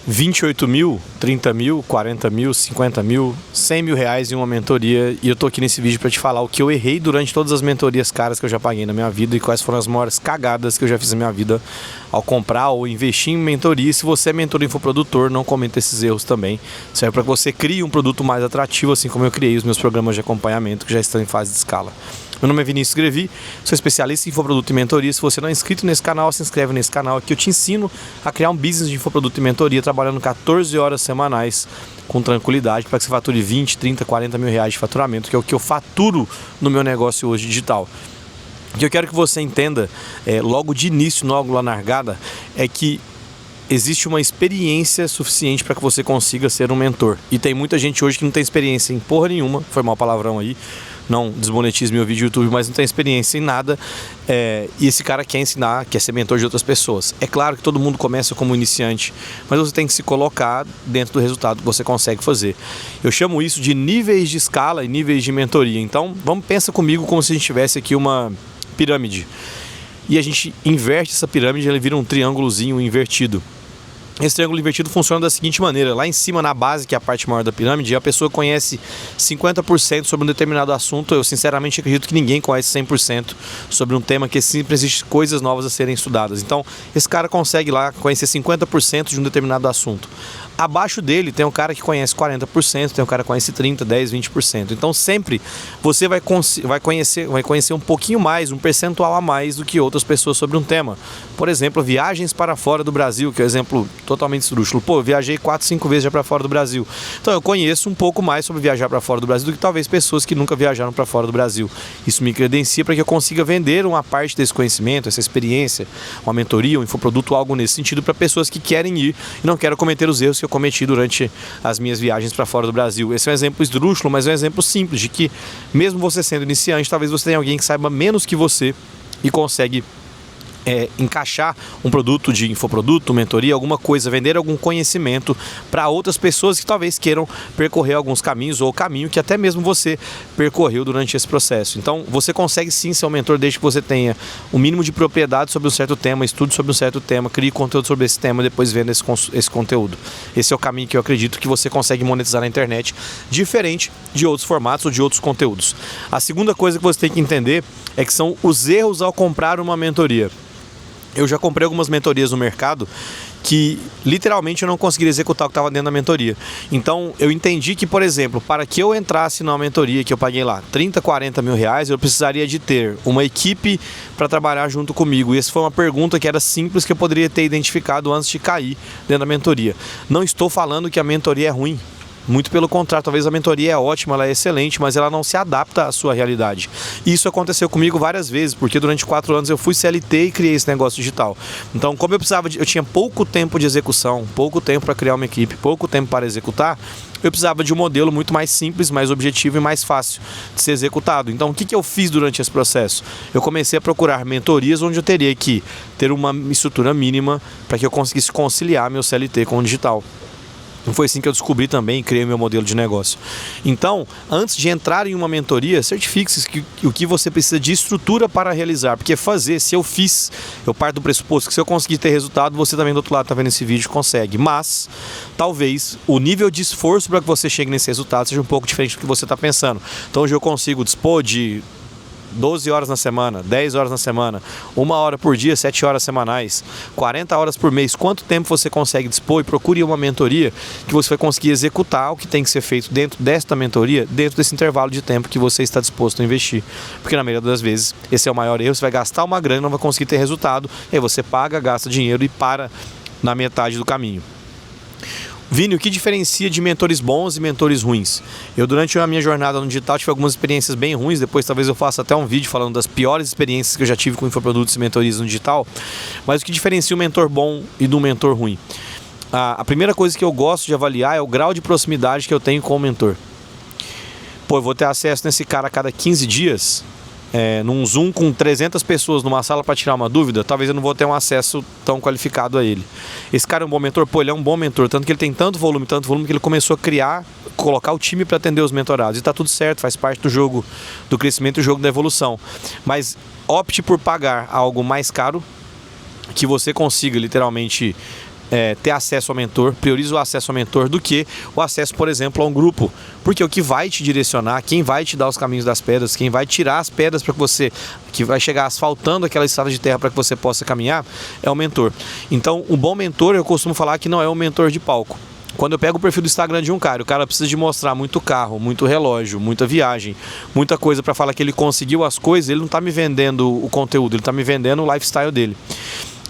28 mil, 30 mil, 40 mil, 50 mil, 100 mil reais em uma mentoria, e eu tô aqui nesse vídeo para te falar o que eu errei durante todas as mentorias caras que eu já paguei na minha vida e quais foram as maiores cagadas que eu já fiz na minha vida ao comprar ou investir em mentoria. Se você é mentor e infoprodutor, não cometa esses erros também. Serve para que você crie um produto mais atrativo, assim como eu criei os meus programas de acompanhamento que já estão em fase de escala. Meu nome é Vinícius Grevi, sou especialista em infoproduto e mentoria. Se você não é inscrito nesse canal, se inscreve nesse canal aqui. Eu te ensino a criar um business de infoproduto e mentoria trabalhando 14 horas semanais com tranquilidade para que você fature 20, 30, 40 mil reais de faturamento, que é o que eu faturo no meu negócio hoje digital. O que eu quero que você entenda logo de início, logo lá na largada, é que existe uma experiência suficiente para que você consiga ser um mentor. E tem muita gente hoje que não tem experiência em porra nenhuma, foi mau palavrão aí, não desmonetize meu vídeo do YouTube, mas não tem experiência em nada, e esse cara quer ensinar, quer ser mentor de outras pessoas. É claro que todo mundo começa como iniciante, mas você tem que se colocar dentro do resultado que você consegue fazer. Eu chamo isso de níveis de escala e níveis de mentoria. Então, pensa comigo como se a gente tivesse aqui uma pirâmide, e a gente inverte essa pirâmide, ela vira um triângulozinho invertido. Esse triângulo invertido funciona da seguinte maneira: lá em cima, na base, que é a parte maior da pirâmide, a pessoa conhece 50% sobre um determinado assunto. Eu sinceramente acredito que ninguém conhece 100% sobre um tema, que sempre existem coisas novas a serem estudadas. Então, esse cara consegue lá conhecer 50% de um determinado assunto. Abaixo dele tem um cara que conhece 40%, tem um cara que conhece 30%, 10%, 20%. Então sempre você vai conhecer um pouquinho mais, um percentual a mais do que outras pessoas sobre um tema. Por exemplo, viagens para fora do Brasil, que é um exemplo totalmente esdrúxulo. Pô, eu viajei 4, 5 vezes já para fora do Brasil. Então eu conheço um pouco mais sobre viajar para fora do Brasil do que talvez pessoas que nunca viajaram para fora do Brasil. Isso me credencia para que eu consiga vender uma parte desse conhecimento, essa experiência, uma mentoria, um infoproduto, algo nesse sentido, para pessoas que querem ir e não querem cometer os erros que eu cometi durante as minhas viagens para fora do Brasil. Esse é um exemplo esdrúxulo, mas é um exemplo simples de que, mesmo você sendo iniciante, talvez você tenha alguém que saiba menos que você e consegue encaixar um produto de infoproduto, mentoria, alguma coisa, vender algum conhecimento para outras pessoas que talvez queiram percorrer alguns caminhos ou o caminho que até mesmo você percorreu durante esse processo. Então você consegue sim ser um mentor desde que você tenha o mínimo de propriedade sobre um certo tema, estude sobre um certo tema, crie conteúdo sobre esse tema e depois venda esse conteúdo. Esse é o caminho que eu acredito que você consegue monetizar na internet, diferente de outros formatos ou de outros conteúdos. A segunda coisa que você tem que entender é que são os erros ao comprar uma mentoria. Eu já comprei algumas mentorias no mercado que literalmente eu não conseguiria executar o que estava dentro da mentoria. Então eu entendi que, por exemplo, para que eu entrasse numa mentoria que eu paguei lá 30, 40 mil reais, eu precisaria de ter uma equipe para trabalhar junto comigo. E essa foi uma pergunta que era simples, que eu poderia ter identificado antes de cair dentro da mentoria. Não estou falando que a mentoria é ruim. Muito pelo contrário, talvez a mentoria é ótima, ela é excelente, mas ela não se adapta à sua realidade. Isso aconteceu comigo várias vezes, porque durante 4 anos eu fui CLT e criei esse negócio digital. Então, como eu tinha pouco tempo de execução, pouco tempo para criar uma equipe, pouco tempo para executar, eu precisava de um modelo muito mais simples, mais objetivo e mais fácil de ser executado. Então, o que eu fiz durante esse processo? Eu comecei a procurar mentorias onde eu teria que ter uma estrutura mínima para que eu conseguisse conciliar meu CLT com o digital. Foi assim que eu descobri também e criei meu modelo de negócio. Então, antes de entrar em uma mentoria, certifique-se que o que você precisa de estrutura para realizar. Porque se eu fiz, eu parto do pressuposto que se eu conseguir ter resultado, você também do outro lado está vendo esse vídeo consegue. Mas, talvez, o nível de esforço para que você chegue nesse resultado seja um pouco diferente do que você está pensando. Então, hoje eu consigo dispor de 12 horas na semana, 10 horas na semana, 1 hora por dia, 7 horas semanais, 40 horas por mês. Quanto tempo você consegue dispor? E procure uma mentoria que você vai conseguir executar o que tem que ser feito dentro desta mentoria, dentro desse intervalo de tempo que você está disposto a investir. Porque na maioria das vezes, esse é o maior erro, você vai gastar uma grana e não vai conseguir ter resultado, e aí você paga, gasta dinheiro e para na metade do caminho. Vini, o que diferencia de mentores bons e mentores ruins? Eu, durante a minha jornada no digital, tive algumas experiências bem ruins. Depois talvez eu faça até um vídeo falando das piores experiências que eu já tive com infoprodutos e mentorias no digital. Mas o que diferencia um mentor bom e do mentor ruim? A primeira coisa que eu gosto de avaliar é o grau de proximidade que eu tenho com o mentor. Pô, eu vou ter acesso nesse cara a cada 15 dias... num Zoom com 300 pessoas numa sala para tirar uma dúvida, talvez eu não vou ter um acesso tão qualificado a ele. Esse cara é um bom mentor? Pô, ele é um bom mentor, tanto que ele tem tanto volume que ele começou a colocar o time para atender os mentorados. E tá tudo certo, faz parte do jogo do crescimento e do jogo da evolução. Mas opte por pagar algo mais caro, que você consiga literalmente ter acesso ao mentor, priorizo o acesso ao mentor do que o acesso, por exemplo, a um grupo. Porque o que vai te direcionar, quem vai te dar os caminhos das pedras, quem vai tirar as pedras para que você, que vai chegar asfaltando aquela estrada de terra para que você possa caminhar, é o mentor. Então, um bom mentor, eu costumo falar que não é um mentor de palco. Quando eu pego o perfil do Instagram de um cara, o cara precisa de mostrar muito carro, muito relógio, muita viagem, muita coisa para falar que ele conseguiu as coisas, ele não está me vendendo o conteúdo, ele está me vendendo o lifestyle dele.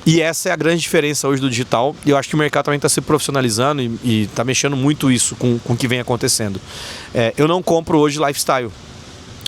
E essa é a grande diferença hoje do digital. E eu acho que o mercado também está se profissionalizando e está mexendo muito isso com o que vem acontecendo. Eu não compro hoje lifestyle.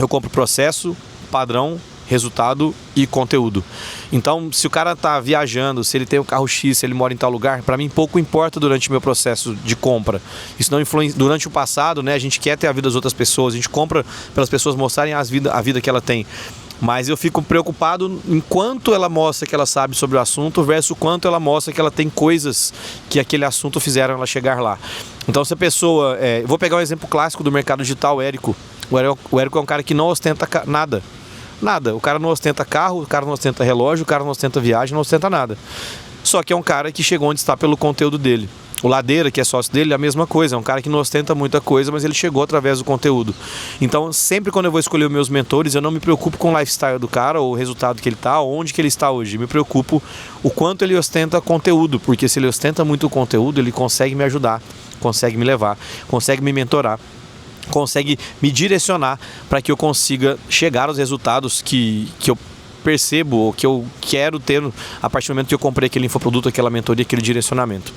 Eu compro processo, padrão, resultado e conteúdo. Então, se o cara está viajando, se ele tem o carro X, se ele mora em tal lugar, para mim pouco importa durante o meu processo de compra. Isso não influencia. Durante o passado, né, a gente quer ter a vida das outras pessoas, a gente compra pelas pessoas mostrarem a vida que ela tem. Mas eu fico preocupado em quanto ela mostra que ela sabe sobre o assunto versus quanto ela mostra que ela tem coisas que aquele assunto fizeram ela chegar lá. Então, se a pessoa... vou pegar um exemplo clássico do mercado digital, o Érico. O Érico é um cara que não ostenta nada. Nada. O cara não ostenta carro, o cara não ostenta relógio, o cara não ostenta viagem, não ostenta nada. Só que é um cara que chegou onde está pelo conteúdo dele. O Ladeira, que é sócio dele, é a mesma coisa. É um cara que não ostenta muita coisa, mas ele chegou através do conteúdo. Então, sempre quando eu vou escolher os meus mentores, eu não me preocupo com o lifestyle do cara, ou o resultado que ele está, ou onde que ele está hoje. Eu me preocupo o quanto ele ostenta conteúdo, porque se ele ostenta muito conteúdo, ele consegue me ajudar, consegue me levar, consegue me mentorar, consegue me direcionar para que eu consiga chegar aos resultados que eu percebo ou que eu quero ter a partir do momento que eu comprei aquele infoproduto, aquela mentoria, aquele direcionamento.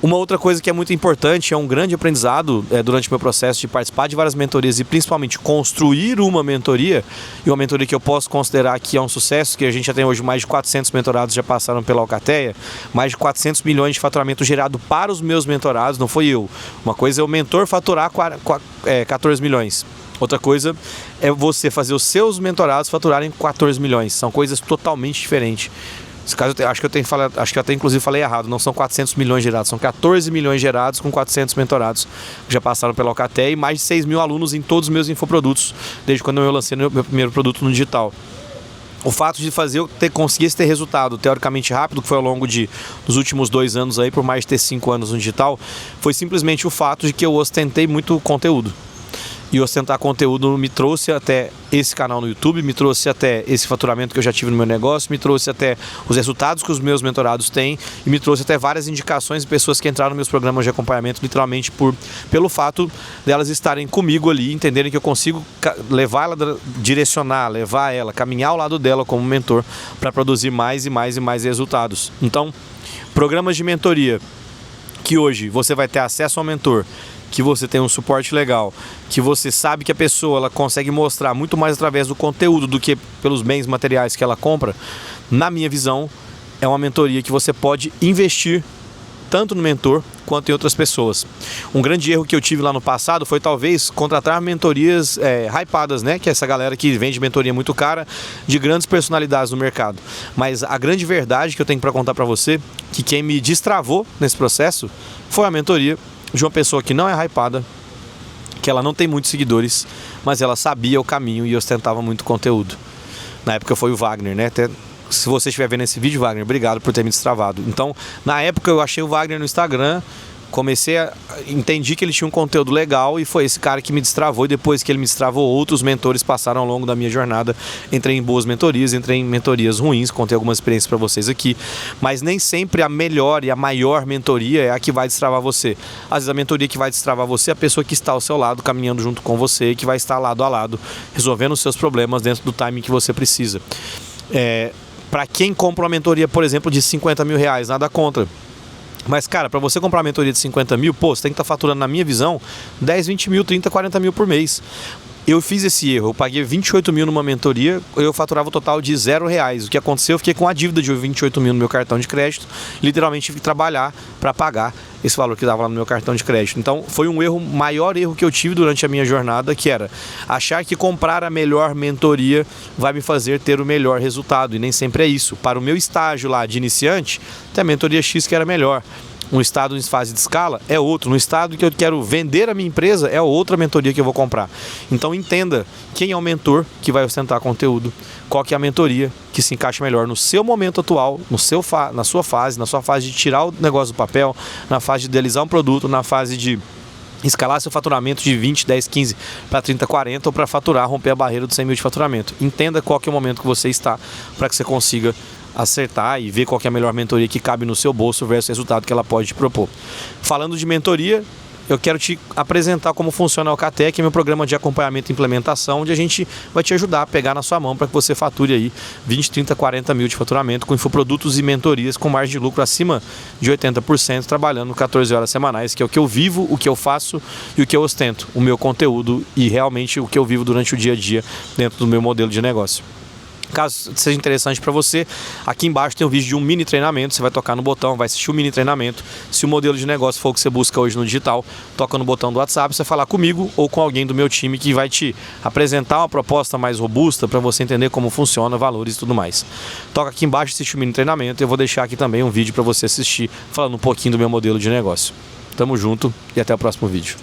Uma outra coisa que é muito importante, é um grande aprendizado durante o meu processo de participar de várias mentorias e principalmente construir uma mentoria, e uma mentoria que eu posso considerar que é um sucesso, que a gente já tem hoje mais de 400 mentorados já passaram pela Alcateia, mais de 400 milhões de faturamento gerado para os meus mentorados, não foi eu. Uma coisa é o mentor faturar 14 milhões. Outra coisa é você fazer os seus mentorados faturarem 14 milhões. São coisas totalmente diferentes. Nesse caso, acho que eu até inclusive falei errado, não são 400 milhões gerados, são 14 milhões gerados com 400 mentorados que já passaram pela Alcateia e mais de 6 mil alunos em todos os meus infoprodutos, desde quando eu lancei meu primeiro produto no digital. O fato de conseguisse ter resultado teoricamente rápido, que foi ao longo dos últimos 2 anos, aí, por mais de ter 5 anos no digital, foi simplesmente o fato de que eu ostentei muito conteúdo. E ostentar conteúdo me trouxe até esse canal no YouTube, me trouxe até esse faturamento que eu já tive no meu negócio, me trouxe até os resultados que os meus mentorados têm e me trouxe até várias indicações de pessoas que entraram nos meus programas de acompanhamento literalmente pelo fato delas estarem comigo ali, entenderem que eu consigo levar ela, direcionar, levar ela, caminhar ao lado dela como mentor para produzir mais e mais e mais resultados. Então, programas de mentoria que hoje você vai ter acesso ao mentor, que você tem um suporte legal, que você sabe que a pessoa ela consegue mostrar muito mais através do conteúdo do que pelos bens materiais que ela compra, na minha visão, é uma mentoria que você pode investir tanto no mentor quanto em outras pessoas. Um grande erro que eu tive lá no passado foi talvez contratar mentorias hypadas, né? Que é essa galera que vende mentoria muito cara de grandes personalidades no mercado. Mas a grande verdade que eu tenho para contar para você, que quem me destravou nesse processo foi a mentoria de uma pessoa que não é hypada, que ela não tem muitos seguidores, mas ela sabia o caminho e ostentava muito conteúdo. Na época foi o Wagner, né? Até, se você estiver vendo esse vídeo, Wagner, obrigado por ter me destravado. Então, na época eu achei o Wagner no Instagram, entendi que ele tinha um conteúdo legal e foi esse cara que me destravou, e depois que ele me destravou, outros mentores passaram ao longo da minha jornada. Entrei em boas mentorias, entrei em mentorias ruins, contei algumas experiências para vocês aqui, mas nem sempre a melhor e a maior mentoria é a que vai destravar você. Às vezes a mentoria que vai destravar você é a pessoa que está ao seu lado, caminhando junto com você, que vai estar lado a lado, resolvendo os seus problemas dentro do timing que você precisa. Para quem compra uma mentoria, por exemplo, de 50 mil reais, nada contra. Mas, cara, para você comprar uma mentoria de 50 mil, você tem que estar faturando, na minha visão, 10, 20 mil, 30, 40 mil por mês. Eu fiz esse erro, eu paguei 28 mil numa mentoria, eu faturava o total de R$0. O que aconteceu? Eu fiquei com a dívida de 28 mil no meu cartão de crédito, literalmente tive que trabalhar para pagar esse valor que dava lá no meu cartão de crédito. Então, foi um erro, maior erro que eu tive durante a minha jornada, que era achar que comprar a melhor mentoria vai me fazer ter o melhor resultado, e nem sempre é isso. Para o meu estágio lá de iniciante, tem a mentoria X que era melhor. Um estado em fase de escala é outro. No estado que eu quero vender a minha empresa é outra mentoria que eu vou comprar. Então entenda quem é o mentor que vai ostentar conteúdo, qual que é a mentoria que se encaixa melhor no seu momento atual, na sua fase de tirar o negócio do papel, na fase de idealizar um produto, na fase de escalar seu faturamento de 20, 10, 15 para 30, 40 ou para faturar, romper a barreira dos 100 mil de faturamento. Entenda qual que é o momento que você está para que você consiga acertar e ver qual que é a melhor mentoria que cabe no seu bolso versus o resultado que ela pode te propor. Falando de mentoria, eu quero te apresentar como funciona o KTEC, que é meu programa de acompanhamento e implementação, onde a gente vai te ajudar a pegar na sua mão para que você fature aí 20, 30, 40 mil de faturamento com infoprodutos e mentorias com margem de lucro acima de 80%, trabalhando 14 horas semanais, que é o que eu vivo, o que eu faço e o que eu ostento, o meu conteúdo e realmente o que eu vivo durante o dia a dia dentro do meu modelo de negócio. Caso seja interessante para você, aqui embaixo tem um vídeo de um mini treinamento, você vai tocar no botão, vai assistir o mini treinamento. Se o modelo de negócio for o que você busca hoje no digital, toca no botão do WhatsApp, você vai falar comigo ou com alguém do meu time que vai te apresentar uma proposta mais robusta para você entender como funciona, valores e tudo mais. Toca aqui embaixo, assiste o mini treinamento, eu vou deixar aqui também um vídeo para você assistir, falando um pouquinho do meu modelo de negócio. Tamo junto e até o próximo vídeo.